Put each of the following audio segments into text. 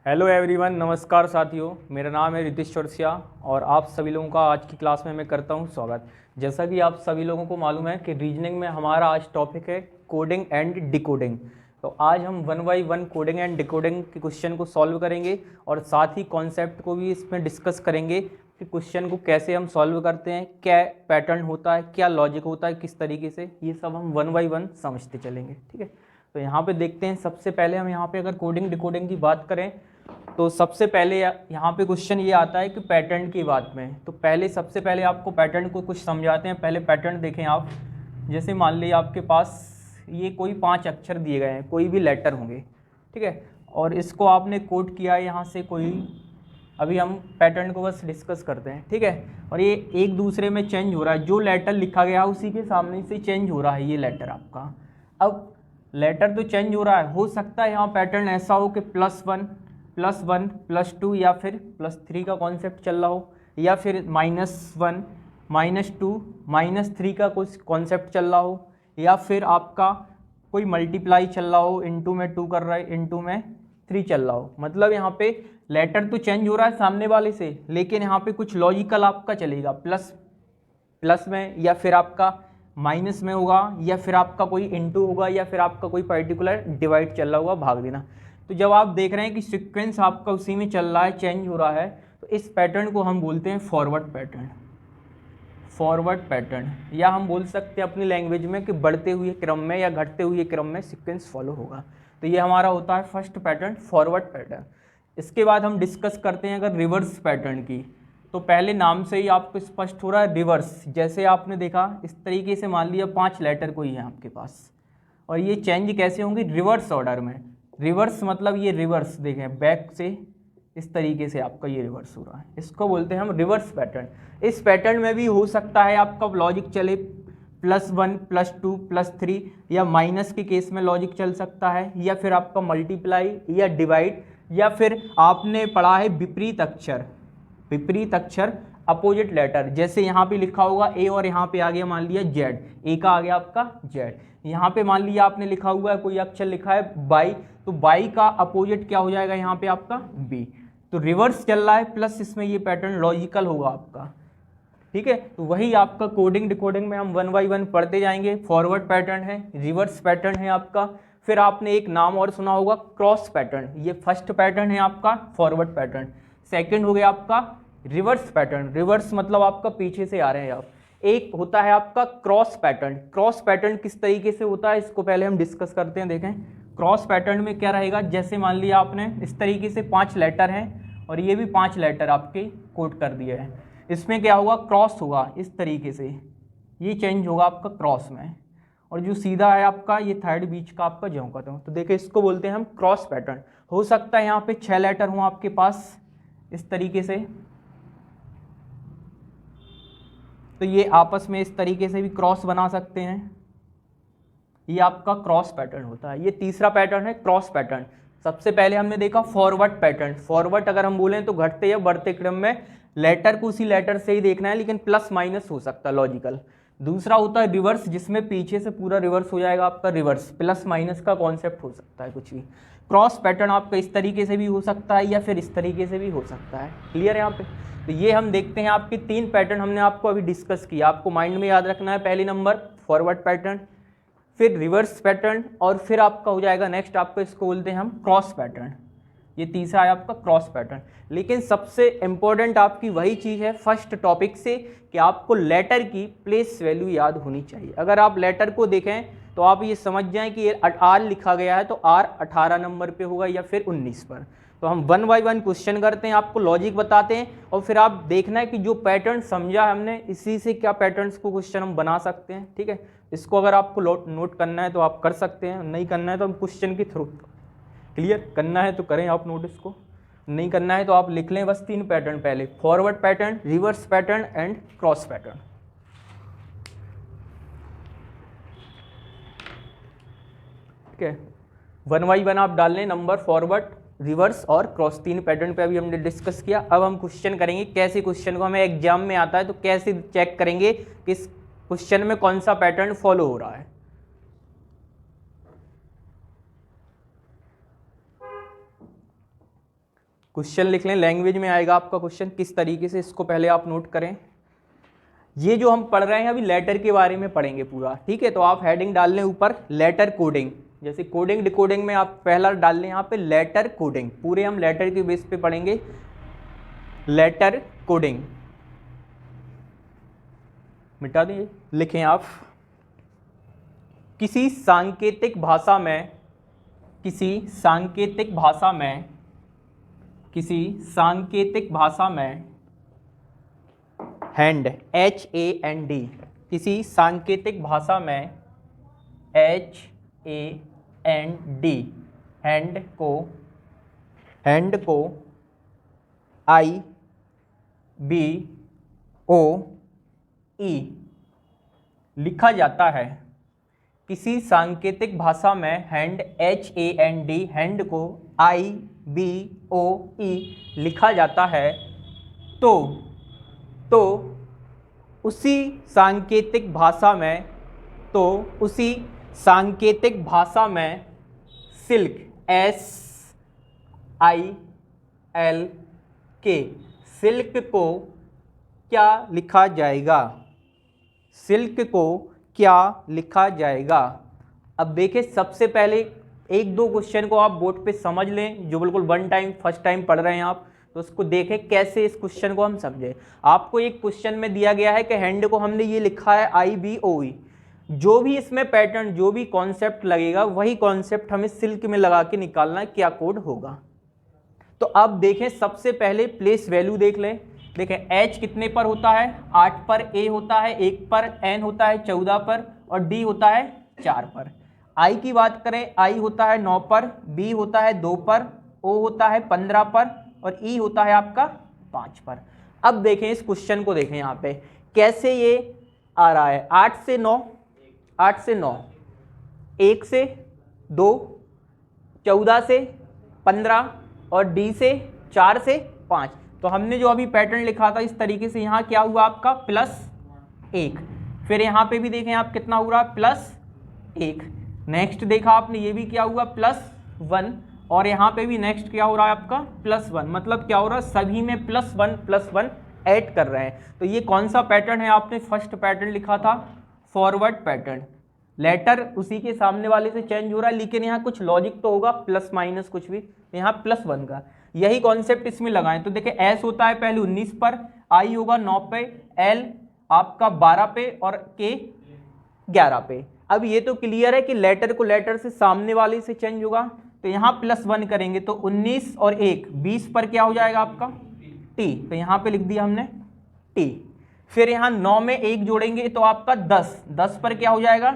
Hello everyone, नमस्कार साथियों। मेरा नाम है रितिश चौरसिया और आप सभी लोगों का आज की क्लास में मैं करता हूं स्वागत। जैसा कि आप सभी लोगों को मालूम है कि रीजनिंग में हमारा आज टॉपिक है कोडिंग एंड डिकोडिंग। तो आज हम one by one coding and decoding के क्वेश्चन को सॉल्व करेंगे और साथ ही कॉन्सेप्ट को भी इसमें डिस्कस करेंगे कि क्वेश्चन को कैसे हम सॉल्व करते हैं, क्या पैटर्न होता है, क्या लॉजिक होता है, किस तरीके से, ये सब हम वन बाई वन समझते चलेंगे। ठीक है, तो यहाँ पे देखते हैं। सबसे पहले हम यहाँ पे अगर कोडिंग डिकोडिंग की बात करें तो सबसे पहले यहाँ पे क्वेश्चन ये आता है कि पैटर्न की बात में। तो सबसे पहले आपको पैटर्न को कुछ समझाते हैं। पहले पैटर्न देखें आप। जैसे मान लीजिए आपके पास ये कोई 5 अक्षर दिए गए हैं, कोई भी लेटर होंगे, ठीक है, और इसको आपने कोड किया है यहाँ से कोई। अभी हम पैटर्न को बस डिस्कस करते हैं, ठीक है। और ये एक दूसरे में चेंज हो रहा है, जो लेटर लिखा गया है उसी के सामने से चेंज हो रहा है ये लेटर आपका। अब लेटर तो चेंज हो रहा है, हो सकता है यहाँ पैटर्न ऐसा हो कि +1 +1 +2 या फिर +3 का कॉन्सेप्ट चल रहा हो, या फिर -1 -2 -3 का कुछ कॉन्सेप्ट चल रहा हो, या फिर आपका कोई मल्टीप्लाई चल रहा हो, इनटू में 2 कर रहा है, इनटू में 3 चल रहा हो। मतलब यहाँ पे लेटर तो चेंज हो रहा है सामने वाले से, लेकिन यहाँ पे कुछ लॉजिकल आपका चलेगा, प्लस में, या फिर आपका माइनस में होगा, या फिर आपका कोई इनटू होगा, या फिर आपका कोई पर्टिकुलर डिवाइड चल रहा होगा, भाग देना। तो जब आप देख रहे हैं कि सीक्वेंस आपका उसी में चल रहा है, चेंज हो रहा है, तो इस पैटर्न को हम बोलते हैं फॉरवर्ड पैटर्न। फॉरवर्ड पैटर्न, या हम बोल सकते हैं अपनी लैंग्वेज में कि बढ़ते हुए क्रम में या घटते हुए क्रम में सीक्वेंस फॉलो होगा। तो ये हमारा होता है फर्स्ट पैटर्न, फॉरवर्ड पैटर्न। इसके बाद हम डिस्कस करते हैं अगर रिवर्स पैटर्न की। तो पहले नाम से ही आपको स्पष्ट हो रहा है रिवर्स। जैसे आपने देखा इस तरीके से, मान लिया 5 लेटर कोई है आपके पास, और ये चेंज कैसे होंगे, रिवर्स ऑर्डर में। रिवर्स मतलब ये रिवर्स देखें, बैक से इस तरीके से आपका ये रिवर्स हो रहा है, इसको बोलते हैं हम रिवर्स पैटर्न। इस पैटर्न में भी हो सकता है आपका लॉजिक चले +1 +2 +3, या माइनस के केस में लॉजिक चल सकता है, या फिर आपका मल्टीप्लाई या डिवाइड, या फिर आपने पढ़ा है विपरीत अक्षर। विपरीत अक्षर अपोजिट लेटर, जैसे यहाँ पे लिखा होगा ए और यहाँ पे आ गया मान लिया जेड, ए का आ गया आपका जेड। यहाँ पे मान लिया आपने लिखा हुआ है कोई अक्षर लिखा है बाई, तो बाई का अपोजिट क्या हो जाएगा यहाँ पे आपका बी। तो रिवर्स चल रहा है, प्लस इसमें ये पैटर्न लॉजिकल होगा आपका, ठीक है। तो वही आपका कोडिंग डिकोडिंग में हम वन बाई वन पढ़ते जाएंगे। फॉरवर्ड पैटर्न है, रिवर्स पैटर्न है आपका। फिर आपने एक नाम और सुना होगा क्रॉस पैटर्न। ये फर्स्ट पैटर्न है आपका फॉरवर्ड पैटर्न। सेकंड हो गया आपका रिवर्स पैटर्न। रिवर्स मतलब आपका पीछे से आ रहे हैं आप। एक होता है आपका क्रॉस पैटर्न। क्रॉस पैटर्न किस तरीके से होता है इसको पहले हम डिस्कस करते हैं। देखें क्रॉस पैटर्न में क्या रहेगा, जैसे मान लिया आपने इस तरीके से 5 लेटर हैं और ये भी 5 लेटर आपके कोड कर दिए हैं। इसमें क्या होगा, क्रॉस होगा इस तरीके से, ये चेंज होगा आपका क्रॉस में, और जो सीधा है आपका ये थर्ड बीच का आपका जो कहते हैं। तो देखिए इसको बोलते हैं हम क्रॉस पैटर्न। हो सकता है यहाँ पे 6 लेटर हों आपके पास इस तरीके से, तो ये आपस में इस तरीके से भी क्रॉस बना सकते हैं। ये आपका क्रॉस पैटर्न होता है। ये तीसरा पैटर्न है क्रॉस पैटर्न। सबसे पहले हमने देखा फॉरवर्ड पैटर्न। फॉरवर्ड अगर हम बोलें तो घटते या बढ़ते क्रम में लेटर को उसी लेटर से ही देखना है, लेकिन प्लस माइनस हो सकता है लॉजिकल। दूसरा होता है रिवर्स, जिसमें पीछे से पूरा रिवर्स हो जाएगा आपका रिवर्स, प्लस माइनस का कॉन्सेप्ट हो सकता है कुछ भी। क्रॉस पैटर्न आपका इस तरीके से भी हो सकता है या फिर इस तरीके से भी हो सकता है। क्लियर है यहाँ पे। तो ये हम देखते हैं आपके 3 पैटर्न हमने आपको अभी डिस्कस किया। आपको माइंड में याद रखना है, पहले नंबर फॉरवर्ड पैटर्न, फिर रिवर्स पैटर्न, और फिर आपका हो जाएगा नेक्स्ट आपको इसको बोलते हैं हम क्रॉस पैटर्न। ये तीसरा है आपका क्रॉस पैटर्न। लेकिन सबसे इंपॉर्टेंट आपकी वही चीज़ है फर्स्ट टॉपिक से कि आपको लेटर की प्लेस वैल्यू याद होनी चाहिए। अगर आप लेटर को देखें तो आप ये समझ जाएं कि ये आर लिखा गया है तो आर 18 नंबर पे होगा या फिर 19 पर। तो हम वन बाई वन क्वेश्चन करते हैं, आपको लॉजिक बताते हैं, और फिर आप देखना है कि जो पैटर्न समझा है हमने इसी से क्या पैटर्न्स को क्वेश्चन हम बना सकते हैं। ठीक है, इसको अगर आपको नोट करना है तो आप कर सकते हैं, नहीं करना है तो हम क्वेश्चन के थ्रू, क्लियर करना है तो करें आप नोट, इसको नहीं करना है तो आप लिख लें बस 3 पैटर्न पहले, forward pattern, reverse pattern and cross pattern. ठीक है, वन बाई वन आप डाल लें नंबर, फॉरवर्ड, रिवर्स और क्रॉस, 3 पैटर्न पे अभी हमने डिस्कस किया। अब हम क्वेश्चन करेंगे कैसे, क्वेश्चन को हमें एग्जाम में आता है तो कैसे चेक करेंगे कि इस क्वेश्चन में कौन सा पैटर्न फॉलो हो रहा है। क्वेश्चन लिख लें, लैंग्वेज में आएगा आपका क्वेश्चन किस तरीके से, इसको पहले आप नोट करें। ये जो हम पढ़ रहे हैं अभी लेटर के बारे में पढ़ेंगे पूरा, ठीक है। तो आप हेडिंग डाल लें ऊपर लेटर कोडिंग, जैसे कोडिंग डिकोडिंग में आप पहला डाल लें यहाँ पे लेटर कोडिंग, पूरे हम लेटर के बेस पे पढ़ेंगे लेटर कोडिंग। मिटा दें, लिखें आप, किसी सांकेतिक भाषा में, किसी सांकेतिक भाषा में, किसी सांकेतिक भाषा में हैंड HAND, किसी सांकेतिक भाषा में HAND, हैंड को IBOE लिखा जाता है। किसी सांकेतिक भाषा में हैंड HAND, हैंड को IBOE लिखा जाता है तो उसी सांकेतिक भाषा में, तो उसी सांकेतिक भाषा में सिल्क SILK, सिल्क को क्या लिखा जाएगा, सिल्क को क्या लिखा जाएगा। अब देखिए, सबसे पहले एक दो क्वेश्चन को आप बोर्ड पे समझ लें, जो बिल्कुल वन टाइम फर्स्ट टाइम पढ़ रहे हैं आप, तो उसको देखें कैसे इस क्वेश्चन को हम समझें। आपको एक क्वेश्चन में दिया गया है कि हैंड को हमने ये लिखा है IBOE, जो भी इसमें पैटर्न, जो भी कॉन्सेप्ट लगेगा वही कॉन्सेप्ट हमें सिल्क में लगा के निकालना है, क्या कोड होगा। तो अब देखें, सबसे पहले प्लेस वैल्यू देख लें। देखें H कितने पर होता है, 8 पर, A होता है 1 पर, N होता है 14 पर और D होता है 4 पर। I की बात करें, I होता है 9 पर, B होता है 2 पर, O होता है 15 पर और E होता है आपका 5 पर। अब देखें इस क्वेश्चन को, देखें यहाँ पे कैसे ये आ रहा है। 8 से 9, 8 से 9, 1 से 2, 14 से 15 और D से 4 से 5। तो हमने जो अभी पैटर्न लिखा था इस तरीके से, यहाँ क्या हुआ आपका +1, फिर यहाँ पे भी देखें आप कितना हो रहा है +1, नेक्स्ट देखा आपने ये भी क्या हुआ +1 और यहाँ पे भी नेक्स्ट क्या हो रहा है आपका +1। मतलब क्या हो रहा है, सभी में +1 ऐड कर रहे हैं। तो ये कौन सा पैटर्न है, आपने फर्स्ट पैटर्न लिखा था फॉरवर्ड पैटर्न, लेटर उसी के सामने वाले से चेंज हो रहा है, लेकिन यहाँ कुछ लॉजिक तो होगा, प्लस माइनस कुछ भी, यहाँ +1 का यही कॉन्सेप्ट इसमें लगाएं। तो देखिए S होता है पहले 19 पर, I होगा 9 पे, L आपका 12 पे और K 11 पे। अब ये तो क्लियर है कि लेटर को लेटर से सामने वाले से चेंज होगा, तो यहाँ +1 करेंगे तो 19 और 1 20 पर क्या हो जाएगा आपका T, तो यहाँ पे लिख दिया हमने T। फिर यहाँ 9 में 1 जोड़ेंगे तो आपका 10 पर क्या हो जाएगा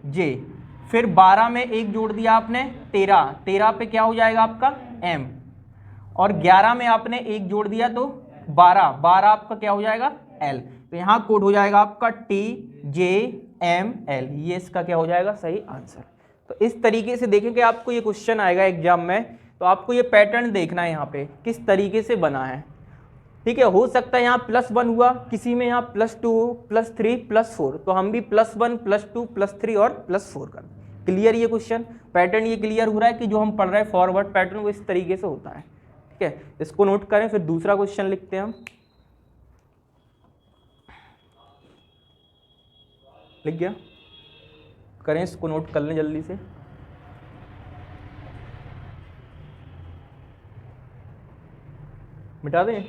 J। फिर 12 में 1 जोड़ दिया आपने 13 पे क्या हो जाएगा आपका M और 11 में आपने 1 जोड़ दिया तो 12 आपका क्या हो जाएगा L। तो यहाँ कोड हो जाएगा आपका TJML, ये इसका क्या हो जाएगा सही आंसर। तो इस तरीके से देखें कि आपको ये क्वेश्चन आएगा एग्जाम में, तो आपको ये पैटर्न देखना है यहाँ पे किस तरीके से बना है, ठीक है। हो सकता है यहाँ +1 हुआ, किसी में यहाँ +2, +3, +4, तो हम भी +1, +2, +3 और +4 कर। क्लियर ये क्वेश्चन पैटर्न, ये क्लियर हो रहा है कि जो हम पढ़ रहे हैं फॉरवर्ड पैटर्न वो इस तरीके से होता है, ठीक है। इसको नोट करें, फिर दूसरा क्वेश्चन लिखते हैं हम। लिख गया, करें इसको नोट कर लें जल्दी से। मिटा दें,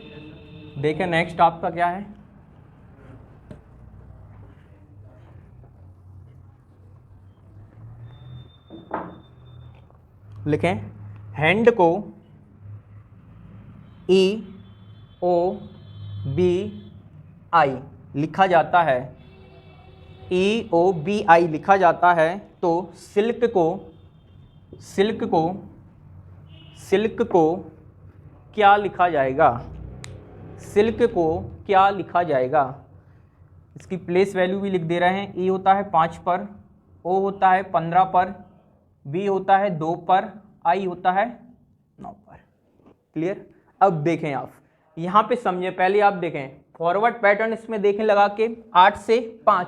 देखें नेक्स्ट आपका क्या है। लिखें हैंड को EOBI लिखा जाता है, EOBI लिखा जाता है, तो सिल्क को क्या लिखा जाएगा, सिल्क को क्या लिखा जाएगा। इसकी प्लेस वैल्यू भी लिख दे रहे हैं। E होता है 5 पर, O होता है 15 पर, B होता है 2 पर, I होता है 9 पर। क्लियर। अब देखें आप यहाँ पे समझें, पहले आप देखें फॉरवर्ड पैटर्न इसमें देखें लगा के 8 से 5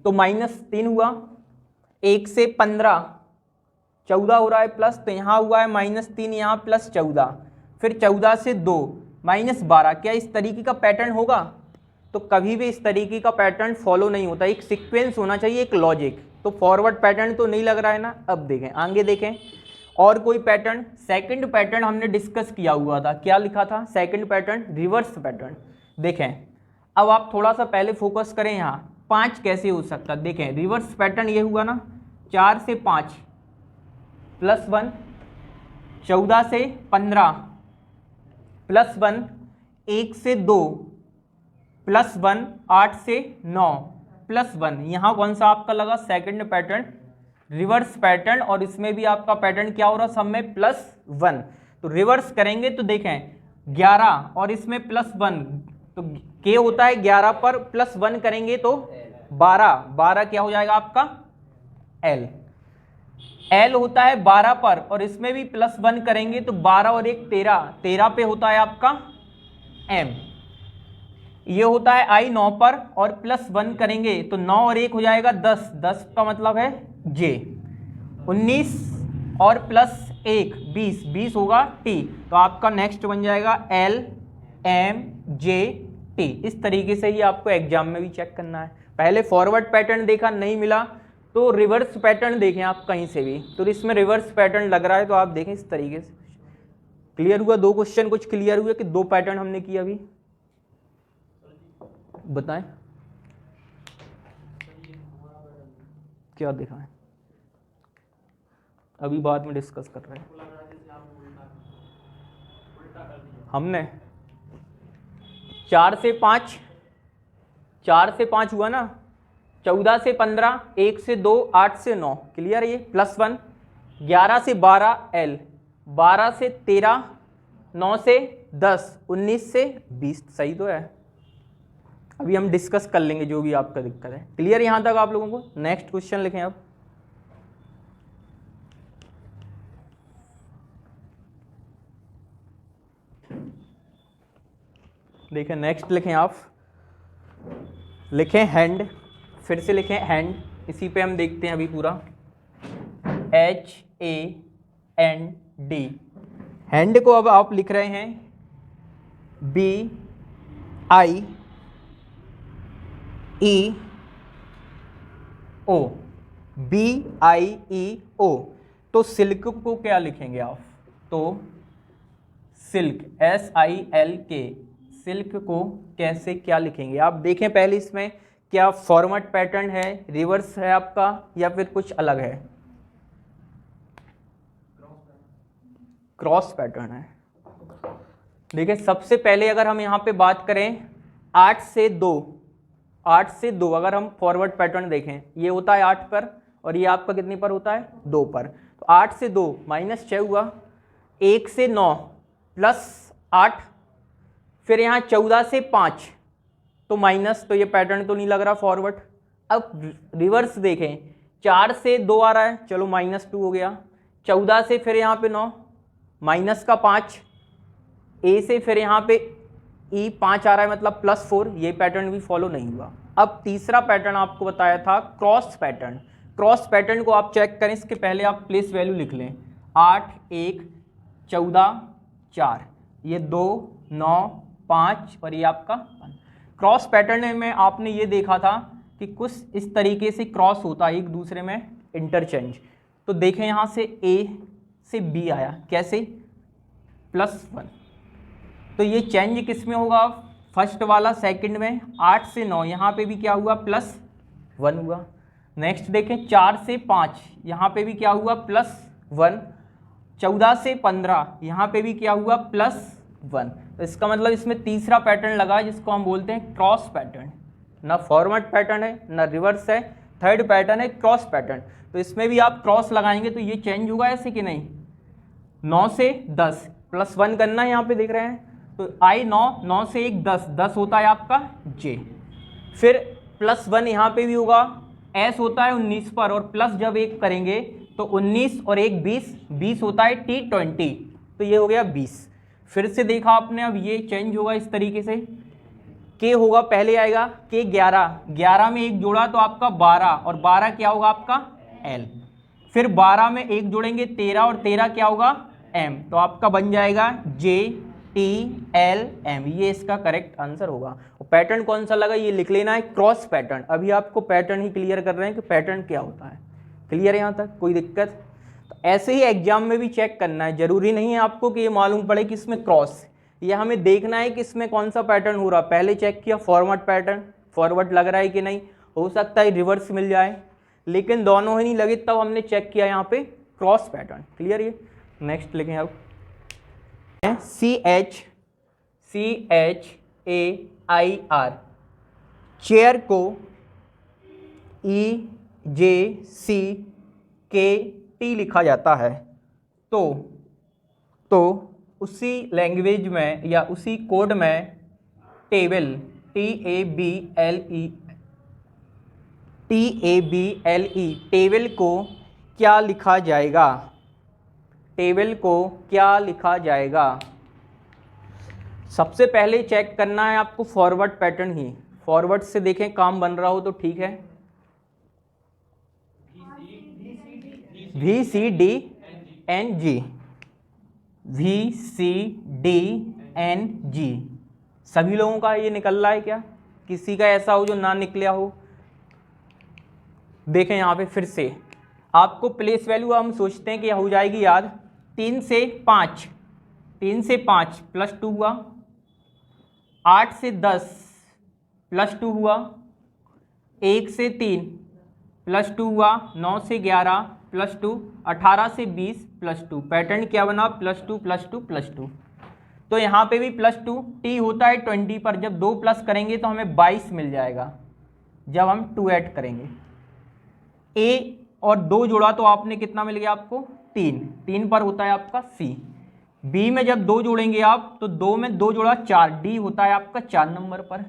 तो -3 हुआ, 1 से 15 14 हो रहा है प्लस, तो यहाँ हुआ है -3, यहाँ +14, फिर 14 से 2 -12, क्या इस तरीके का पैटर्न होगा? तो कभी भी इस तरीके का पैटर्न फॉलो नहीं होता, एक सीक्वेंस होना चाहिए, एक लॉजिक। तो फॉरवर्ड पैटर्न तो नहीं लग रहा है ना। अब देखें आगे, देखें और कोई पैटर्न। सेकंड पैटर्न हमने डिस्कस किया हुआ था, क्या लिखा था? Second pattern reverse pattern. देखें अब आप थोड़ा सा पहले फोकस करें यहाँ, 5 कैसे हो सकता? देखें रिवर्स पैटर्न ये हुआ ना, 4 से 5 +1, 14 से 15 +1, 1 से 2 +1, 8 से 9 +1। यहाँ कौन सा आपका लगा? सेकंड पैटर्न रिवर्स पैटर्न, और इसमें भी आपका पैटर्न क्या हो रहा? सब में +1। तो रिवर्स करेंगे तो देखें 11 और इसमें +1, तो के होता है 11 पर +1 करेंगे तो 12 क्या हो जाएगा आपका? L होता है 12 पर, और इसमें भी +1 करेंगे तो 12 और 1 13 पे होता है आपका M। ये होता है I 9 पर, और +1 करेंगे तो 9 और 1 हो जाएगा 10 का मतलब है J। 19 और +1 20 होगा T। तो आपका नेक्स्ट बन जाएगा L M J T। इस तरीके से ही आपको एग्जाम में भी चेक करना है। पहले फॉरवर्ड पैटर्न देखा, नहीं मिला तो रिवर्स पैटर्न देखें आप कहीं से भी, तो इसमें रिवर्स पैटर्न लग रहा है तो आप देखें इस तरीके से। क्लियर हुआ? 2 क्वेश्चन कुछ क्लियर हुए कि 2 पैटर्न हमने किया अभी? बताएं क्या देखा है, अभी बाद में डिस्कस कर रहे हैं हमने। 4 से 5 हुआ ना, 14 से 15, 1 से 2, 8 से 9, क्लियर है ये? +1, 11 से 12 L, 12 से 13, 9 से 10, 19 से 20। सही तो है? अभी हम डिस्कस कर लेंगे जो भी आपका दिक्कत है। क्लियर यहां तक आप लोगों को? नेक्स्ट क्वेश्चन लिखें अब। देखें नेक्स्ट लिखें आप, लिखें हैंड, फिर से लिखें हैंड, इसी पे हम देखते हैं अभी पूरा। HAND, हैंड को अब आप लिख रहे हैं BIEO, BIEO। तो सिल्क को क्या लिखेंगे आप? तो सिल्क SILK, सिल्क को कैसे क्या लिखेंगे आप? देखें पहले इसमें क्या फॉर्मेट पैटर्न है, रिवर्स है आपका, या फिर कुछ अलग है? क्रॉस पैटर्न है। देखिए सबसे पहले अगर हम यहाँ पे बात करें 8 से 2 अगर हम फॉरवर्ड पैटर्न देखें, ये होता है 8 पर और ये आपका कितने पर होता है? 2 पर। तो 8 से 2 -6 हुआ, 1 से 9 +8, फिर यहाँ 14 से 5 तो माइनस, तो ये पैटर्न तो नहीं लग रहा फॉरवर्ड। अब रिवर्स देखें, 4 से 2 आ रहा है, चलो -2 हो गया। 14 से फिर यहाँ पे 9 -5, ए से फिर यहाँ पे E 5 आ रहा है मतलब +4, ये पैटर्न भी फॉलो नहीं हुआ। अब तीसरा पैटर्न आपको बताया था क्रॉस पैटर्न। क्रॉस पैटर्न को आप चेक करें, इसके पहले आप प्लेस वैल्यू लिख लें। 8 1 14 4, ये 2 9 5 और ये आपका 1। क्रॉस पैटर्न में आपने ये देखा था कि कुछ इस तरीके से क्रॉस होता है एक दूसरे में इंटरचेंज। तो देखें यहाँ से A से B आया, कैसे? +1। तो ये चेंज किस में होगा? फर्स्ट वाला सेकंड में। 8 से 9 यहाँ पे भी क्या हुआ? +1 हुआ। नेक्स्ट देखें 4 से 5 यहाँ पे भी क्या हुआ? +1। 14 से 15 यहाँ पे भी क्या हुआ? +1। तो इसका मतलब इसमें तीसरा पैटर्न लगा जिसको हम बोलते हैं क्रॉस पैटर्न। ना फॉरवर्ड पैटर्न है ना रिवर्स है, थर्ड पैटर्न है क्रॉस पैटर्न। तो इसमें भी आप क्रॉस लगाएंगे तो ये चेंज होगा ऐसे कि नहीं? 9 से 10 +1 करना है, यहाँ पे देख रहे हैं। तो I 9 से 1 10 होता है आपका J। फिर +1 यहाँ पे भी होगा, S होता है 19 पर, और प्लस जब 1 करेंगे तो 19 और 1 20 होता है T 20, तो ये हो गया 20। फिर से देखा आपने, अब ये चेंज होगा इस तरीके से। K होगा पहले आएगा K 11 में 1 जोड़ा तो आपका 12, और 12 क्या होगा आपका L। फिर 12 में 1 जोड़ेंगे 13, और 13 क्या होगा एम, तो आपका बन जाएगा JTLM, ये इसका करेक्ट आंसर होगा। और पैटर्न कौन सा लगा ये लिख लेना है, क्रॉस पैटर्न। अभी आपको पैटर्न ही क्लियर कर रहे हैं कि पैटर्न क्या होता है। क्लियर है यहाँ तक, कोई दिक्कत? तो ऐसे ही एग्जाम में भी चेक करना है, जरूरी नहीं है आपको कि ये मालूम पड़े कि इसमें क्रॉस, ये हमें देखना है कि इसमें कौन सा पैटर्न हो रहा। पहले चेक किया फॉरवर्ड पैटर्न, फॉरवर्ड लग रहा है कि नहीं, हो सकता है रिवर्स मिल जाए, लेकिन दोनों ही नहीं लगे तब हमने चेक किया यहाँ पे क्रॉस पैटर्न। क्लियर? ये नेक्स्ट लिखें अब CHAIR, चेयर को EJCKT लिखा जाता है। तो उसी लैंग्वेज में या उसी कोड में टेबल TABLE टेबल को क्या लिखा जाएगा? टेबल को क्या लिखा जाएगा? सबसे पहले चेक करना है आपको फॉरवर्ड पैटर्न ही। फॉरवर्ड से देखें काम बन रहा हो तो ठीक है। VCDNG, VCDNG सभी लोगों का ये निकल रहा है क्या? किसी का ऐसा हो जो ना निकला हो? देखें यहाँ पे फिर से आपको प्लेस वैल्यू हम सोचते हैं कि हो जाएगी याद, 3 से 5 प्लस 2 हुआ, 8 से 10 प्लस 2 हुआ, 1 से 3 प्लस 2 हुआ, 9 से 11 प्लस 2, 18 से 20 प्लस 2। पैटर्न क्या बना? Plus 2 plus 2 plus 2। तो यहाँ पे भी प्लस 2, टी होता है 20 पर, जब 2 प्लस करेंगे तो हमें 22 मिल जाएगा जब हम 2 ऐड करेंगे। ए और 2 जोड़ा तो आपने कितना मिल गया आपको? 3 पर होता है आपका सी। बी में जब 2 जोड़ेंगे आप तो 2 में 2 जोड़ा 4, डी होता है आपका 4 नंबर पर।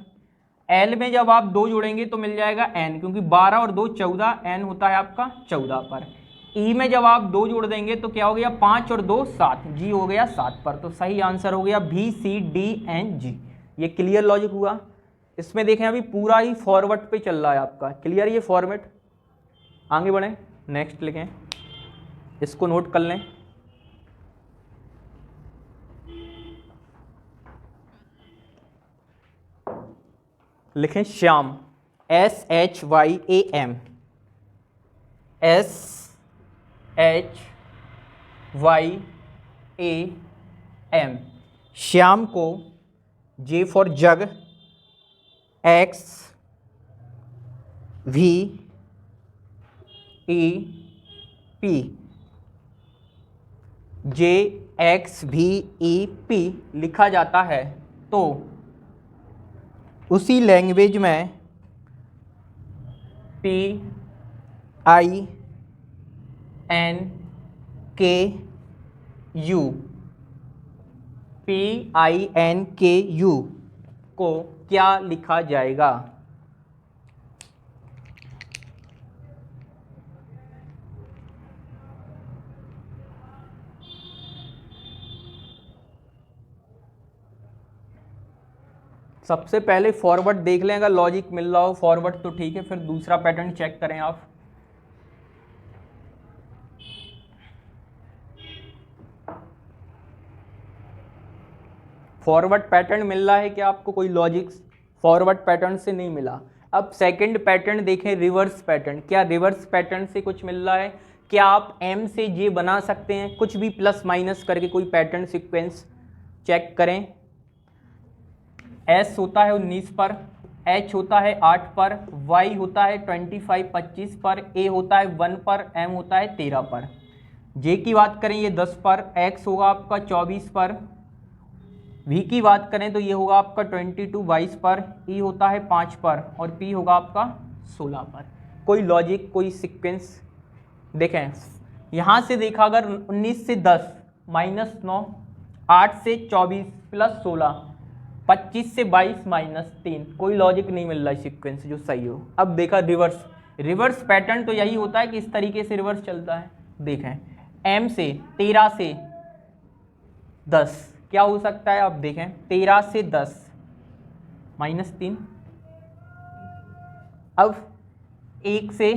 एल में जब आप 2 जोड़ेंगे तो मिल जाएगा एन, क्योंकि 12 और 2 14, एन होता है आपका 14 पर। ई में जब आप 2 जोड़ देंगे तो क्या हो गया? 5 और 2 7, जी हो गया 7 पर। तो सही आंसर हो गया VCDNG। ये क्लियर लॉजिक हुआ। इसमें देखें अभी पूरा ही फॉरवर्ड पे चल रहा है आपका। क्लियर ये फॉर्मेट? आगे बढ़ें, नेक्स्ट लिखें, इसको नोट कर लें। लिखें श्याम, SHYAM, SHYAM। श्याम को J for jug, XVEP, JXVEP लिखा जाता है। तो उसी लैंग्वेज में PINKU को क्या लिखा जाएगा? सबसे पहले फॉरवर्ड देख लें, अगर लॉजिक मिल रहा हो फॉरवर्ड तो ठीक है, फिर दूसरा पैटर्न चेक करें आप। फॉरवर्ड पैटर्न मिल रहा है क्या आपको? कोई लॉजिक फॉरवर्ड पैटर्न से नहीं मिला। अब सेकंड पैटर्न देखें, रिवर्स पैटर्न। क्या रिवर्स पैटर्न से कुछ मिल रहा है? क्या आप M से J बना सकते हैं? कुछ भी प्लस माइनस करके कोई पैटर्न सीक्वेंस चेक करें। S होता है 19 पर, H होता है 8 पर, Y होता है 25 पर, A होता है 1 पर, M होता है 13 पर। J की बात करें ये 10 पर, X होगा आपका 24 पर, V की बात करें तो ये होगा आपका 22 पर, E होता है 5 पर और P होगा आपका 16 पर। कोई लॉजिक, कोई सीक्वेंस देखें। यहाँ से देखा अगर 19 से 10 -9, 8 से 24 प्लस 16, 25 से 22 -3, कोई लॉजिक नहीं मिल रहा है सीक्वेंस जो सही हो। अब देखा रिवर्स, रिवर्स पैटर्न तो यही होता है कि इस तरीके से रिवर्स चलता है। देखें M से 13 से 10 क्या हो सकता है? अब देखें 13 से 10 -3, अब 1 से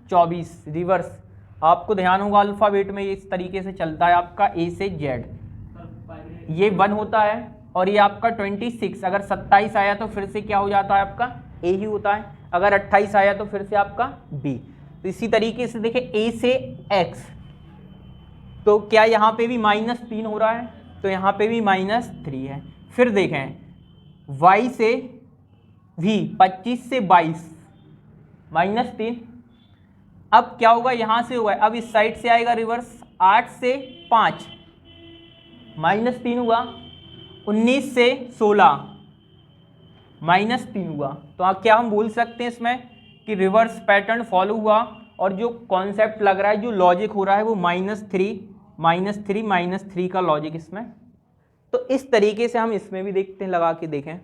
24 रिवर्स आपको ध्यान होगा अल्फ़ाबेट में ये इस तरीके से चलता है आपका ए से जेड, ये 1 होता है और ये आपका 26, अगर 27 आया तो फिर से क्या हो जाता है आपका ए ही होता है, अगर 28 आया तो फिर से आपका बी। तो इसी तरीके से देखें ए से एक्स, तो क्या यहाँ पे भी -3 हो रहा है, तो यहाँ पे भी -3 है। फिर देखें y से v, 25 से 22 -3, अब क्या होगा यहाँ से होगा, अब इस साइड से आएगा रिवर्स, 8 से 5 -3 हुआ, 19 से 16 -3 हुआ। तो क्या हम बोल सकते हैं इसमें कि रिवर्स पैटर्न फॉलो हुआ और जो कॉन्सेप्ट लग रहा है, जो लॉजिक हो रहा है वो -3 का लॉजिक इसमें। तो इस तरीके से हम इसमें भी देखते हैं, लगा के देखें।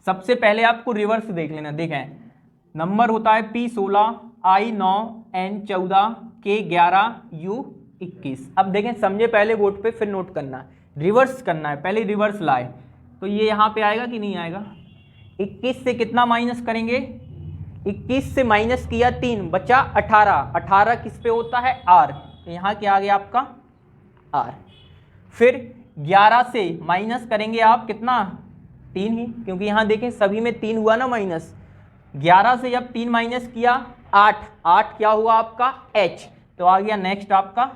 सबसे पहले आपको रिवर्स देख लेना। देखें नंबर होता है P16, I 9, N 14, K 11, U 21। अब देखें समझे पहले बोर्ड पे, फिर नोट करना है, रिवर्स करना है, पहले रिवर्स लाए तो ये यहाँ पे आएगा कि नहीं आएगा। 21 से कितना माइनस करेंगे, 21 से माइनस किया 3, बचा 18, 18 किस पे होता है R, तो यहाँ क्या आ गया आपका R। फिर 11 से माइनस करेंगे आप कितना, 3 ही, क्योंकि यहाँ देखें सभी में 3 हुआ ना माइनस। 11 से जब 3 माइनस किया 8 क्या हुआ आपका H, तो आ गया नेक्स्ट आपका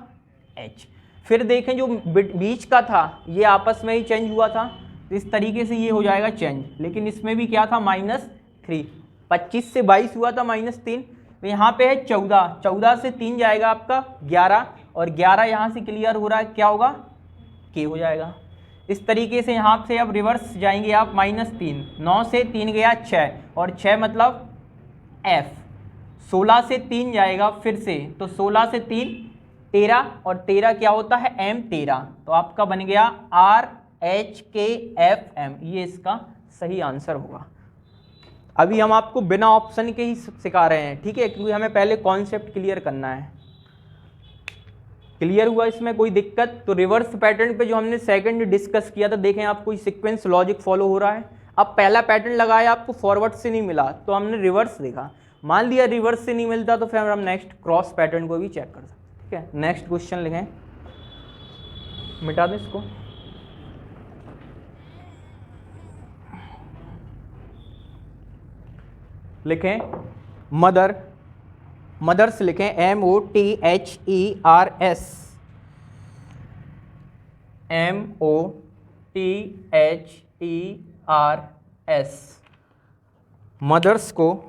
H। फिर देखें जो बीच का था ये आपस में ही चेंज हुआ था, तो इस तरीके से ये हो जाएगा चेंज, लेकिन इसमें भी क्या था -3। 25 से 22 हुआ था -3, तो यहाँ पे है 14, 14 से 3 जाएगा आपका 11, और 11 यहाँ से क्लियर हो रहा है, क्या होगा K हो जाएगा। इस तरीके से यहाँ से अब रिवर्स जाएंगे आप, -3, 9 से 3 गया 6, और 6 मतलब F। 16 से 3 जाएगा फिर से, तो 16 से 3 13, और 13 क्या होता है M 13, तो आपका बन गया RHKFM, ये इसका सही आंसर होगा। अभी हम आपको बिना ऑप्शन के ही सिखा रहे हैं, ठीक है, क्योंकि हमें पहले कॉन्सेप्ट क्लियर करना है। क्लियर हुआ इसमें कोई दिक्कत? तो रिवर्स पैटर्न पे जो हमने सेकंड डिस्कस किया था, देखें आप कोई सीक्वेंस लॉजिक फॉलो हो रहा है। अब पहला पैटर्न लगाया, आपको फॉरवर्ड से नहीं मिला तो हमने रिवर्स देखा, मान लिया रिवर्स से नहीं मिलता तो फिर हम नेक्स्ट क्रॉस पैटर्न को भी चेक कर सकते हैं, ठीक है। नेक्स्ट क्वेश्चन लिखें, मिटा दें इसको। लिखें मदर, मदर्स लिखें MOTHERS, MOTHERS। मदर्स को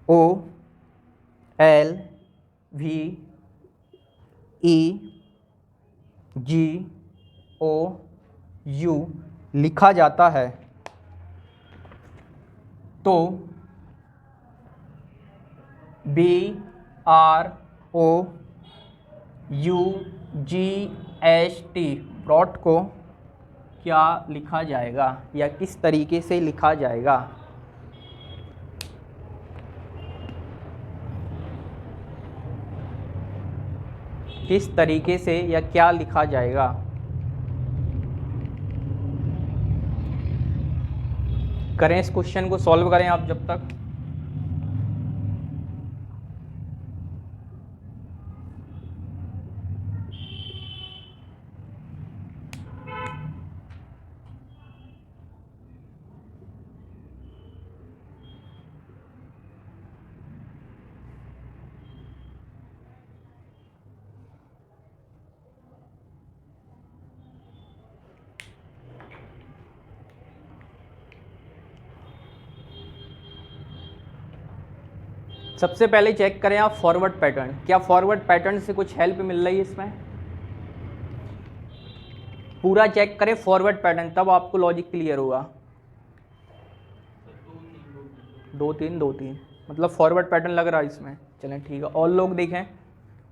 OLVEGOU लिखा जाता है, तो BROUGST ब्रॉट को क्या लिखा जाएगा, या किस तरीके से लिखा जाएगा? किस तरीके से या क्या लिखा जाएगा? करें इस क्वेश्चन को, सॉल्व करें आप जब तक। सबसे पहले चेक करें आप फॉरवर्ड पैटर्न, क्या फॉरवर्ड पैटर्न से कुछ हेल्प मिल रही है इसमें? पूरा चेक करें फॉरवर्ड पैटर्न, तब आपको लॉजिक क्लियर होगा। 2-3 मतलब फॉरवर्ड पैटर्न लग रहा है इसमें। चलें ठीक है, और लोग देखें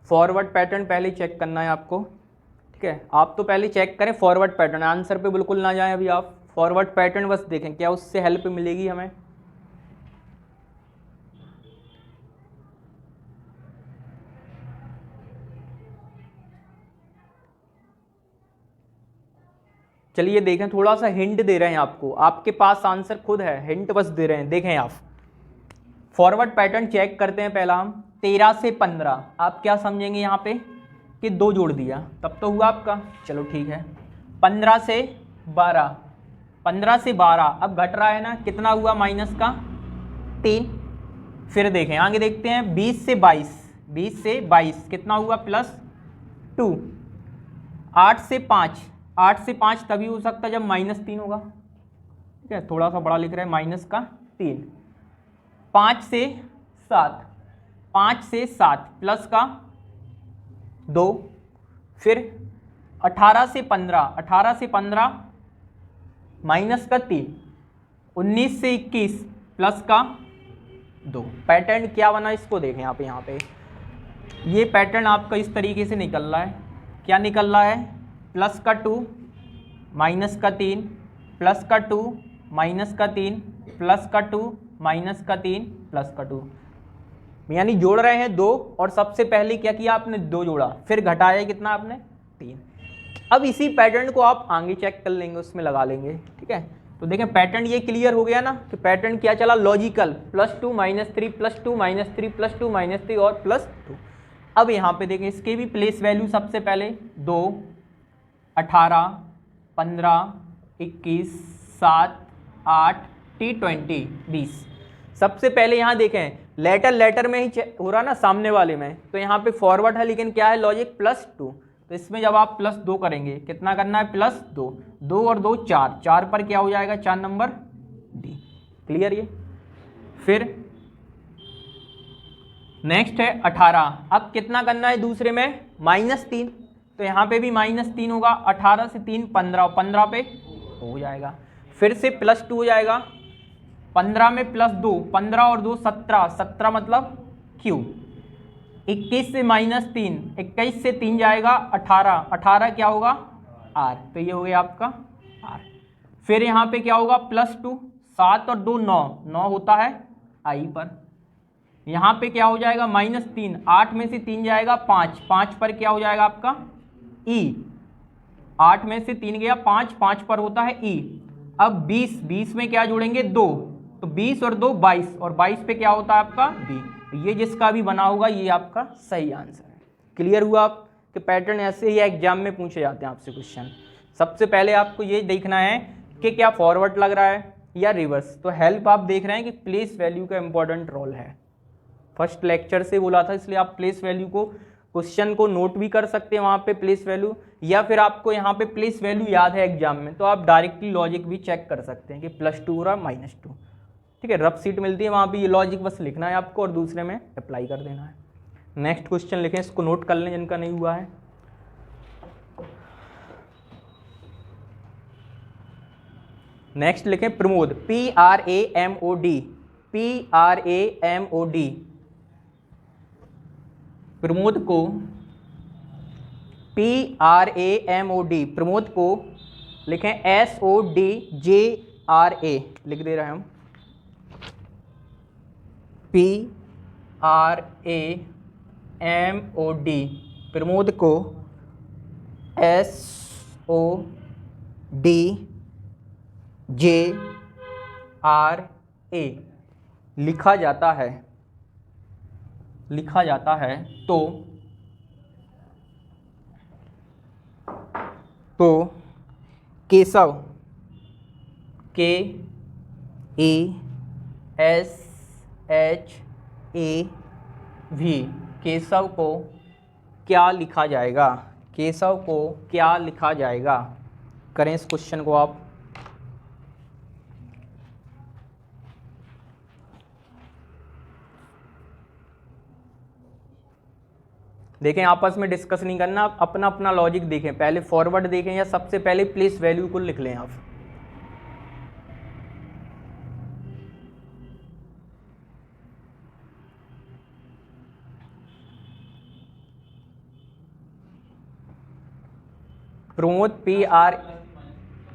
फॉरवर्ड पैटर्न पहले चेक करना है आपको, ठीक है। आप तो पहले चेक करें फॉरवर्ड पैटर्न, आंसर पे बिल्कुल ना जाएं अभी आप, फॉरवर्ड पैटर्न बस देखें क्या उससे हेल्प मिलेगी हमें। चलिए देखें, थोड़ा सा हिंट दे रहे हैं आपको, आपके पास आंसर खुद है, हिंट बस दे रहे हैं। देखें आप फॉरवर्ड पैटर्न चेक करते हैं पहला हम। 13 से 15 आप क्या समझेंगे यहाँ पे कि 2 जोड़ दिया तब तो हुआ आपका, चलो ठीक है। 15 से 12, 15 से 12 अब घट रहा है ना, कितना हुआ माइनस का 3। फिर देखें आगे देखते हैं 20 से 22, 20 से 22 कितना हुआ +2। 8 से 5, 8 से 5 तभी हो सकता है जब -3 होगा, ठीक है, थोड़ा सा बड़ा लिख रहे हैं -3। 5 से 7, 5 से 7 प्लस का 2। फिर 18 से 15, 18 से 15 माइनस का 3। 19 से 21 प्लस का 2। पैटर्न क्या बना इसको देखें आप यहाँ पे, ये पैटर्न आपका इस तरीके से निकल रहा है। क्या निकल रहा है, प्लस का 2 माइनस का 3 प्लस का 2 माइनस का 3 प्लस का 2 माइनस का 3 प्लस का 2, यानी जोड़ रहे हैं 2 और सबसे पहले क्या किया आपने 2 जोड़ा, फिर घटाया कितना आपने 3। अब इसी पैटर्न को आप आगे चेक कर लेंगे, उसमें लगा लेंगे, ठीक है। तो देखें पैटर्न ये क्लियर हो गया ना कि पैटर्न क्या चला, लॉजिकल +2 -3 +2 -3 +2 -3 और +2। अब यहाँ पे देखें इसके भी प्लेस वैल्यू सबसे पहले 2, 18, 15, 21, 7, 8, T20, 20। सबसे पहले यहाँ देखें लेटर में ही हो रहा ना सामने वाले में, तो यहाँ पे फॉरवर्ड है लेकिन क्या है लॉजिक +2। तो इसमें जब आप +2 करेंगे कितना करना है +2, 2 और 2 4, 4 पर क्या हो जाएगा 4 नंबर डी। क्लियर ये। फिर नेक्स्ट है 18, अब कितना करना है दूसरे में -3, तो यहाँ पे भी -3 होगा। 18 से 3 15, 15 पे हो जाएगा। फिर से +2 हो जाएगा, 15 में +2, 15 और 2 17, 17 मतलब Q। 21 से -3, 21 से 3 जाएगा 18, 18 क्या होगा R, तो ये हो गया आपका R। फिर यहाँ पे क्या होगा +2, 7 और 2 9, 9 होता है I पर। यहाँ पे क्या हो जाएगा -3, 8 में से 3 जाएगा 5, 5 पर क्या हो जाएगा आपका E। 8 में से 3 गया 5, 5 पर होता है E। अब 20, 20 में क्या जोड़ेंगे 2, तो 20 और 2 22, और 22 पे क्या होता है आपका B। ये जिसका भी बना होगा ये आपका सही आंसर है। क्लियर हुआ आप कि पैटर्न ऐसे ही एग्जाम में पूछे जाते हैं आपसे क्वेश्चन। सबसे पहले आपको ये देखना है कि क्या फॉरवर्ड लग रहा है या रिवर्स। तो हेल्प आप देख रहे हैं कि प्लेस वैल्यू का इंपॉर्टेंट रोल है, फर्स्ट लेक्चर से बोला था, इसलिए आप प्लेस वैल्यू को क्वेश्चन को नोट भी कर सकते हैं वहाँ पे प्लेस वैल्यू, या फिर आपको यहाँ पे प्लेस वैल्यू याद है एग्जाम में तो आप डायरेक्टली लॉजिक भी चेक कर सकते हैं कि +2 और -2, ठीक है। रफ सीट मिलती है वहाँ पे, ये लॉजिक बस लिखना है आपको और दूसरे में अप्लाई कर देना है। नेक्स्ट क्वेश्चन लिखें, इसको नोट कर लें जिनका नहीं हुआ है। नेक्स्ट लिखें प्रमोद, PRAMOD, PRAMOD। प्रमोद को PRAMOD, प्रमोद को लिखें SODJRA, लिख दे रहे हैं हम PRAMOD, प्रमोद को SODJRA लिखा जाता है, लिखा जाता है तो केशव, KESHAV, केशव को क्या लिखा जाएगा, केशव को क्या लिखा जाएगा। करें इस क्वेश्चन को आप। देखें आपस में डिस्कस नहीं करना, अपना अपना लॉजिक देखें, पहले फॉरवर्ड देखें या सबसे पहले प्लेस वैल्यू को लिख लें आप। प्रमोद PR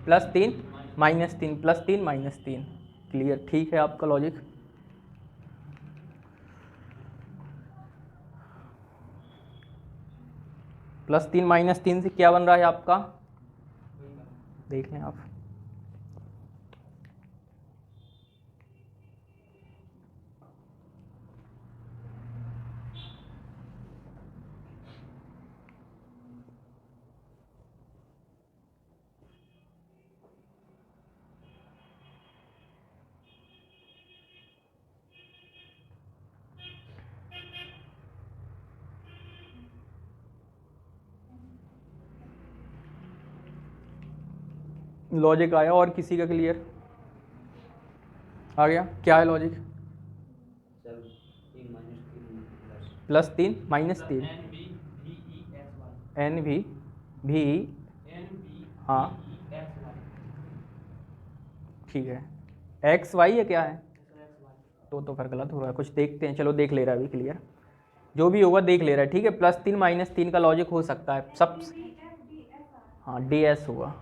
+3 -3 +3 -3, क्लियर, ठीक है आपका लॉजिक। +3 -3 से क्या बन रहा है आपका, देख लें आप। लॉजिक आया, और किसी का क्लियर आ गया? क्या है लॉजिक? +3 -3 एन भी हाँ ठीक है। एक्स वाई है क्या है? तो फिर गलत हो रहा है कुछ, देखते हैं, चलो देख ले रहा है अभी क्लियर, जो भी होगा देख ले रहा है, ठीक है। +3 -3 का लॉजिक हो सकता है सब, हाँ DS होगा,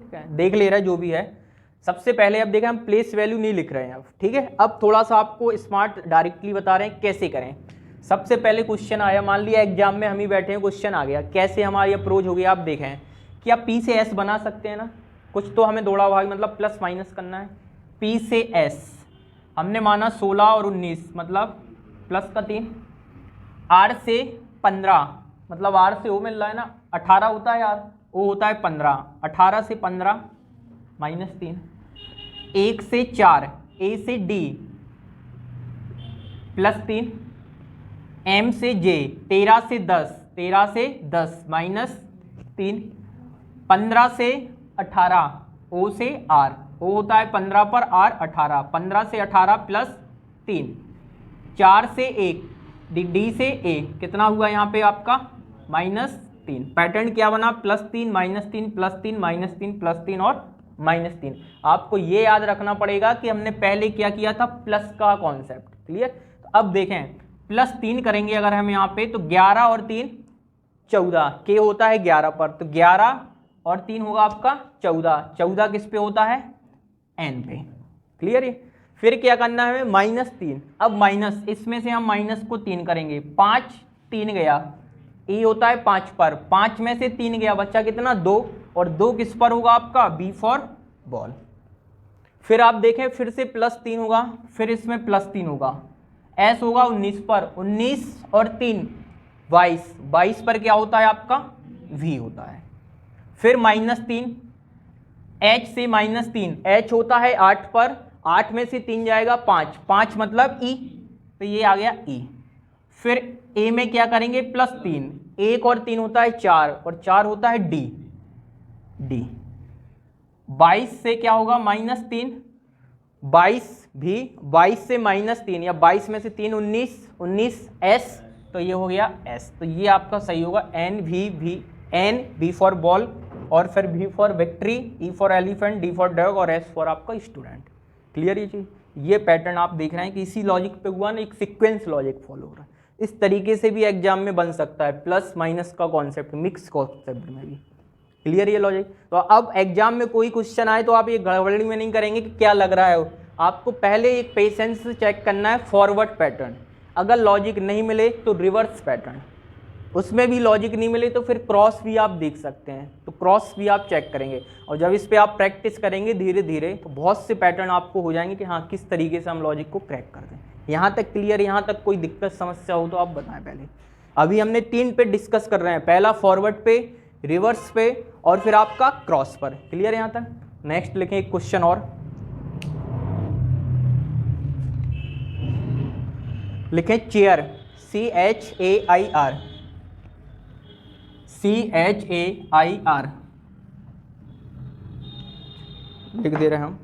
ठीक है, देख ले रहा है जो भी है। सबसे पहले अब देखें, हम प्लेस वैल्यू नहीं लिख रहे हैं अब, ठीक है। अब थोड़ा सा आपको स्मार्ट डायरेक्टली बता रहे हैं कैसे करें। सबसे पहले क्वेश्चन आया, मान लिया एग्जाम में हम ही बैठे हैं, क्वेश्चन आ गया, कैसे हमारी अप्रोच होगी आप देखें। कि आप P से S बना सकते हैं ना, कुछ तो हमें दौड़ा भाग मतलब प्लस माइनस करना है। P से S हमने माना 16 और 19 मतलब +3, R से 15 मतलब R से O मिल रहा है ना, 18 होता है यार, O होता है 15, 18 से 15 -3, 1 से 4 A से D +3, M से J 13 से 10 -3, 15 से 18 O से R, O होता है 15 पर R 18, 15 से 18 +3, 4 से 1 D से A कितना हुआ यहाँ पे आपका -3। पैटर्न क्या बना? +3 -3 +3 -3 +3 और -3। आपको ये याद रखना पड़ेगा कि हमने पहले क्या किया था, प्लस का कॉन्सेप्ट, क्लियर। तो अब देखें +3 करेंगे अगर हम यहाँ पे, तो 11 और 3 14, के होता है 11 पर, तो 11 और 3 होगा आपका 14, 14 किस पे होता है? N पे, क्लियर है। फिर क्या करना है हमें? -3, अब माइनस, इसमें से हम माइनस को 3 करेंगे, 5 3 गया, E होता है 5 पर, 5 में से 3 गया, बच्चा कितना? 2, और 2 किस पर होगा आपका? B for ball. फिर आप देखें फिर से +3 होगा, फिर इसमें +3 होगा, S होगा 19 पर, 19 और 3 22, 22 पर क्या होता है आपका? V होता है। फिर -3, H से -3, H होता है 8 पर, 8 में से 3 जाएगा 5, 5 मतलब E, तो ये आ गया E। फिर A में क्या करेंगे? +3, 1 और 3 होता है 4, और 4 होता है D, 22 से क्या होगा? -3, 22 भी, 22 से -3 या 22 में से 3 19, 19 S, तो ये हो गया S। तो ये आपका सही होगा, N B फॉर बॉल, और फिर V for victory, E for elephant, D for dog, और S फॉर आपका स्टूडेंट। क्लियर ये चीज़? ये पैटर्न आप देख रहे हैं कि इसी लॉजिक पे हुआ ना, एक सीक्वेंस लॉजिक फॉलो हो रहा है। इस तरीके से भी एग्जाम में बन सकता है, प्लस माइनस का कॉन्सेप्ट, मिक्स कॉन्सेप्ट में भी। क्लियर ये लॉजिक? तो अब एग्जाम में कोई क्वेश्चन आए तो आप ये गड़बड़ी में नहीं करेंगे कि क्या लग रहा है, आपको पहले एक पेशेंस से चेक करना है फॉरवर्ड पैटर्न, अगर लॉजिक नहीं मिले तो रिवर्स पैटर्न, उसमें भी लॉजिक नहीं मिले तो फिर क्रॉस भी आप देख सकते हैं, तो क्रॉस भी आप चेक करेंगे। और जब इस पे आप प्रैक्टिस करेंगे धीरे धीरे तो बहुत से पैटर्न आपको हो जाएंगे कि हाँ किस तरीके से हम लॉजिक को क्रैक कर दें। यहाँ तक क्लियर? यहाँ तक कोई दिक्कत समस्या हो तो आप बताएं पहले। अभी हमने 3 पे डिस्कस कर रहे हैं, पहला फॉरवर्ड पे, रिवर्स पे, और फिर आपका क्रॉस पर। क्लियर यहाँ तक? नेक्स्ट लिखें एक क्वेश्चन और, लिखें चेयर, CHAIR, CHAIR लिख दे रहे हैं हम,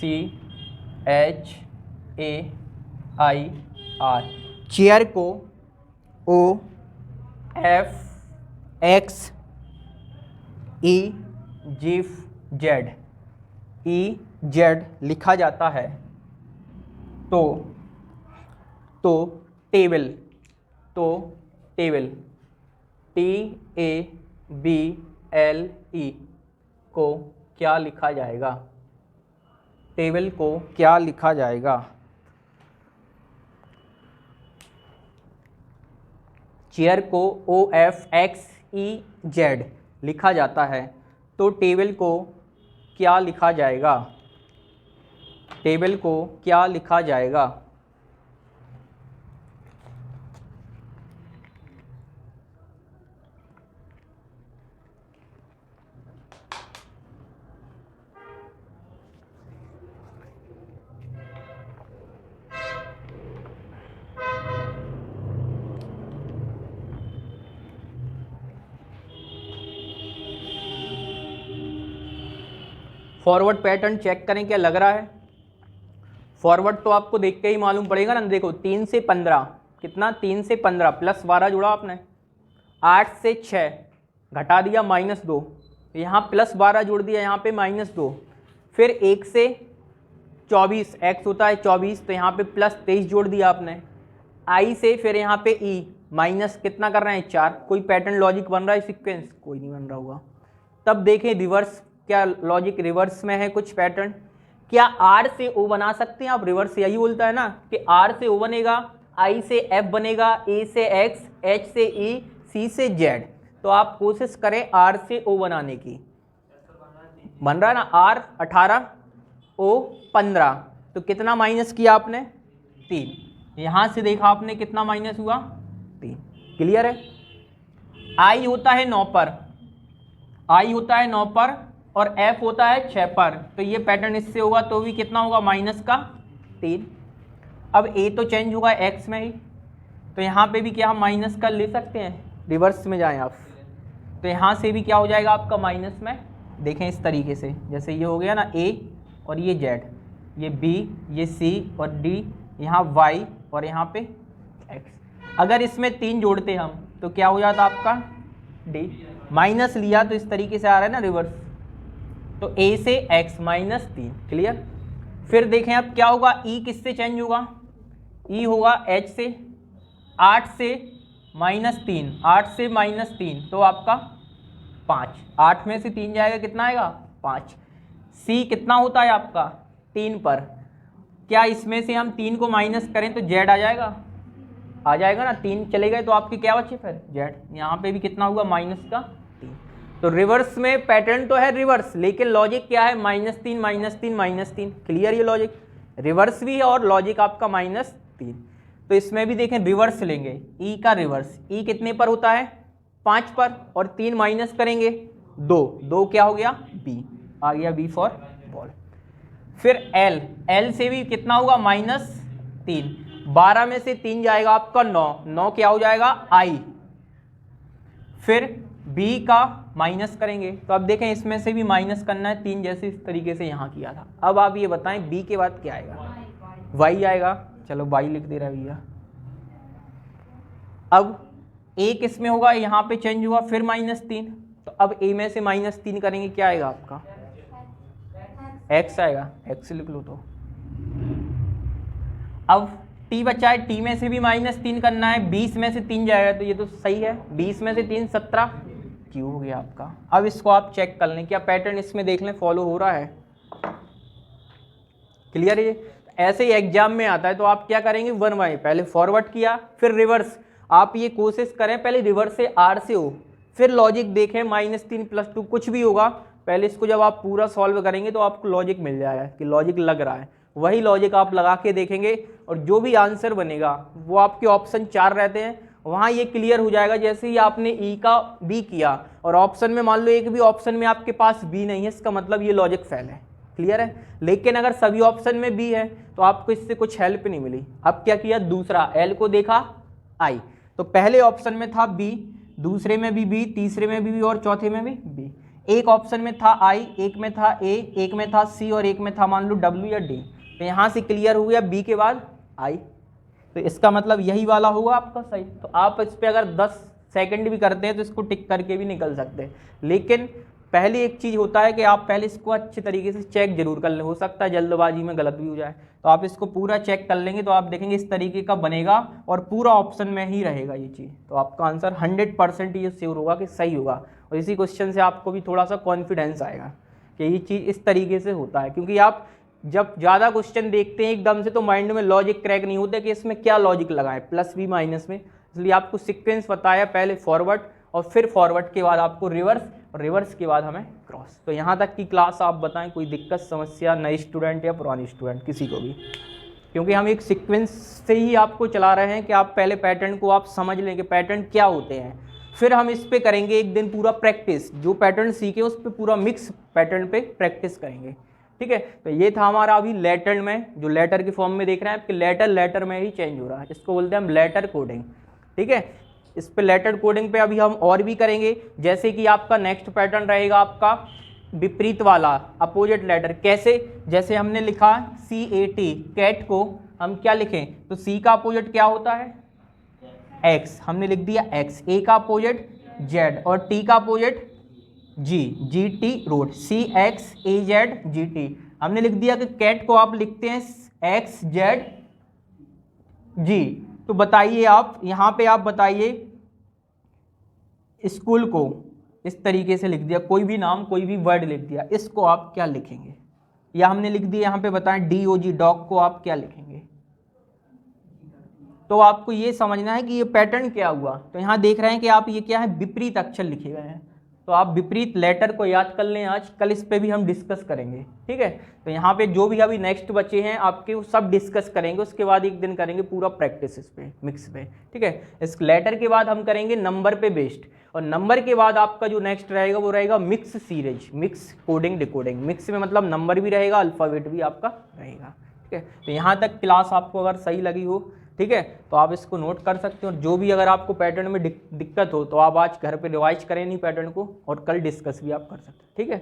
CHAIR। चेयर को OFXEZ लिखा जाता है, तो टेबल TABLE को क्या लिखा जाएगा? टेबल को क्या लिखा जाएगा? चेयर को OFXEZ लिखा जाता है, तो टेबल को क्या लिखा जाएगा? टेबल को क्या लिखा जाएगा? फॉरवर्ड पैटर्न चेक करें क्या लग रहा है। फॉरवर्ड तो आपको देख के ही मालूम पड़ेगा ना। देखो 3 से 15 कितना, 3 से 15 प्लस 12 जुड़ा आपने, 8 से 6 घटा दिया -2, यहाँ प्लस 12 जोड़ दिया, यहाँ पे -2, फिर 1 से 24 x होता है 24, तो यहाँ पे +23 जोड़ दिया आपने। i से फिर यहाँ पे e माइनस कितना कर रहे हैं 4। कोई पैटर्न लॉजिक बन रहा है सीक्वेंस? कोई नहीं बन रहा होगा। तब देखें रिवर्स, क्या लॉजिक रिवर्स में है कुछ पैटर्न? क्या r से o बना सकते हैं आप? रिवर्स यही बोलता है ना कि r से o बनेगा, i से f बनेगा, a से x, h से e, c से z। तो आप कोशिश करें r से o बनाने की। बन रहा है ना, r 18 o 15, तो कितना माइनस किया आपने? 3। यहाँ से देखा आपने कितना माइनस हुआ? 3। क्लियर है? i होता है 9 पर, i होता है 9 पर और f होता है 6 पर, तो ये पैटर्न इससे होगा तो भी कितना होगा? माइनस का 3। अब a तो चेंज होगा x में ही, तो यहाँ पे भी क्या हम माइनस का ले सकते हैं? रिवर्स में जाएं आप, तो यहाँ से भी क्या हो जाएगा आपका माइनस में। देखें इस तरीके से, जैसे ये हो गया ना a और ये z, ये b, ये c और d, यहाँ y और यहाँ पे x। अगर इसमें 3 जोड़ते हम तो क्या हो जाता आपका? d। माइनस लिया तो इस तरीके से आ रहा है ना रिवर्स, तो a से x -3। क्लियर? फिर देखें अब क्या होगा, e किससे चेंज होगा? e होगा h से, 8 से -3, 8 से -3 तो आपका 5, 8 में से 3 जाएगा कितना आएगा? 5। c कितना होता है आपका? 3 पर। क्या इसमें से हम 3 को माइनस करें तो z आ जाएगा? आ जाएगा ना। 3 चले गए तो आपके क्या बचे फिर? z। यहाँ पे भी कितना हुआ? -3। तो रिवर्स में पैटर्न तो है रिवर्स, लेकिन लॉजिक क्या है? -3 -3 -3। क्लियर? ये लॉजिक रिवर्स भी है और लॉजिक आपका -3। तो इसमें भी देखें रिवर्स लेंगे, e का रिवर्स, e कितने पर होता है? 5 पर, और 3 माइनस करेंगे 2 क्या हो गया? b आ गया, b फॉर बॉल। फिर l से भी कितना होगा? -3। 12 में से 3 जाएगा आपका 9 क्या हो जाएगा? i। फिर b का माइनस करेंगे, तो अब देखें इसमें से भी माइनस करना है 3, जैसे इस तरीके से यहाँ किया था। अब आप ये बताएं b के बाद क्या आएगा? y आएगा। चलो y लिख दे रहा है भैया। अब a किस में होगा? यहाँ पे चेंज हुआ, फिर -3, तो अब a में से -3 करेंगे, क्या आएगा आपका? x आएगा। x लिख लो। तो अब t बचा है, t में से भी -3 करना है, 20 में से 3 जाएगा, तो ये तो सही है, 20 में से 3 17 q हो गया आपका। अब इसको आप चेक कर लें, क्या पैटर्न इसमें देख लें फॉलो हो रहा है। क्लियर है? ये ऐसे ही एग्जाम में आता है, तो आप क्या करेंगे? 1 बाई पहले फॉरवर्ड किया, फिर रिवर्स। आप ये कोशिश करें पहले रिवर्स से r से o, फिर लॉजिक देखें -3 + 2 कुछ भी होगा, पहले इसको जब आप पूरा सॉल्व करेंगे तो आपको लॉजिक मिल जाएगा कि लॉजिक लग रहा है। वही लॉजिक आप लगा के देखेंगे और जो भी आंसर बनेगा वो आपके ऑप्शन 4 रहते हैं, वहाँ ये क्लियर हो जाएगा। जैसे ही आपने ई का बी किया और ऑप्शन में मान लो एक भी ऑप्शन में आपके पास बी नहीं है, इसका मतलब ये लॉजिक फेल है। क्लियर है? लेकिन अगर सभी ऑप्शन में बी है तो आपको इससे कुछ हेल्प नहीं मिली। अब क्या किया? दूसरा एल को देखा आई, तो पहले ऑप्शन में था बी, दूसरे में भी बी, तीसरे में भी बी और चौथे में भी बी। एक ऑप्शन में था आई, एक में था ए, एक में था सी और एक में था मान लो डब्ल्यू या डी। तो यहाँ से क्लियर हो गया बी के बाद आई, तो इसका मतलब यही वाला होगा आपका सही। तो आप इस पर अगर 10 सेकंड भी करते हैं तो इसको टिक करके भी निकल सकते हैं। लेकिन पहले एक चीज़ होता है कि आप पहले इसको अच्छे तरीके से चेक जरूर कर लें, हो सकता है जल्दबाजी में गलत भी हो जाए। तो आप इसको पूरा चेक कर लेंगे तो आप देखेंगे इस तरीके का बनेगा और पूरा ऑप्शन में ही रहेगा ये चीज़। तो आपका आंसर 100% ये श्योर होगा कि सही होगा। और इसी क्वेश्चन से आपको भी थोड़ा सा कॉन्फिडेंस आएगा कि ये चीज़ इस तरीके से होता है, क्योंकि आप जब ज़्यादा क्वेश्चन देखते हैं एकदम से तो माइंड में लॉजिक क्रैक नहीं होता कि इसमें क्या लॉजिक लगाएं, प्लस भी माइनस में। इसलिए आपको सीक्वेंस बताया, पहले फॉरवर्ड और फिर फॉरवर्ड के बाद आपको रिवर्स और रिवर्स के बाद हमें क्रॉस। तो यहाँ तक की क्लास आप बताएं, कोई दिक्कत समस्या नए स्टूडेंट या पुराने स्टूडेंट किसी को भी, क्योंकि हम एक सीक्वेंस से ही आपको चला रहे हैं कि आप पहले पैटर्न को आप समझ लें कि पैटर्न क्या होते हैं, फिर हम इस पे करेंगे एक दिन पूरा प्रैक्टिस। जो पैटर्न सीखे उस पर पूरा मिक्स पैटर्न पे प्रैक्टिस करेंगे। ठीक है? तो ये था हमारा अभी लेटर में, जो लेटर के फॉर्म में देख रहे हैं आपके लेटर में ही चेंज हो रहा है, इसको बोलते हैं हम लेटर कोडिंग। ठीक है? इस पे लेटर कोडिंग पे अभी हम और भी करेंगे, जैसे कि आपका नेक्स्ट पैटर्न रहेगा आपका विपरीत वाला, अपोजिट लेटर। कैसे? जैसे हमने लिखा CAT, कैट को हम क्या लिखें, तो C का अपोजिट क्या होता है, X, हमने लिख दिया X। A का अपोजिट Z और T का opposite G, GT road, CXAZGT। हमने लिख दिया कि कैट को आप लिखते हैं XZG। तो बताइए आप यहाँ पे, आप बताइए स्कूल को इस तरीके से लिख दिया, कोई भी नाम कोई भी वर्ड लिख दिया, इसको आप क्या लिखेंगे? या हमने लिख दिया यहाँ पे, बताएं DOG, डॉग को आप क्या लिखेंगे? तो आपको ये समझना है कि ये पैटर्न क्या हुआ। तो यहाँ देख रहे हैं कि आप ये क्या है, विपरीत अक्षर लिखे गए हैं। तो आप विपरीत लेटर को याद कर लें, आज कल इस पे भी हम डिस्कस करेंगे, ठीक है। तो यहाँ पे जो भी अभी नेक्स्ट बचे हैं आपके, वो सब डिस्कस करेंगे, उसके बाद एक दिन करेंगे पूरा प्रैक्टिस इस पे, मिक्स पे, ठीक है। इस लेटर के बाद हम करेंगे नंबर पे बेस्ड, और नंबर के बाद आपका जो नेक्स्ट रहेगा वो रहेगा mix series, mix coding decoding. Mix में मतलब नंबर भी रहेगा, अल्फ़ाबेट भी आपका रहेगा, ठीक है। तो यहाँ तक क्लास आपको अगर सही लगी हो, ठीक है, तो आप इसको नोट कर सकते हो। और जो भी अगर आपको पैटर्न में दिक्कत हो तो आप आज घर पे रिवाइज करें नहीं पैटर्न को, और कल डिस्कस भी आप कर सकते हैं, ठीक है।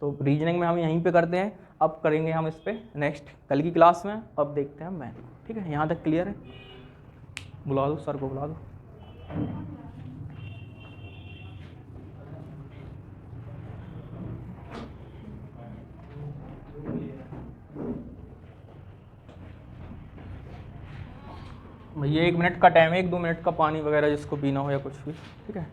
तो रीजनिंग में हम यहीं पे करते हैं, अब करेंगे हम इस पे नेक्स्ट कल की क्लास में। अब देखते हैं मैथ, ठीक है। यहाँ तक क्लियर है? बुला दो सर को, बुला दो। भैया 1 मिनट का टाइम है, 1-2 मिनट का पानी वगैरह जिसको पीना हो या कुछ भी, ठीक है।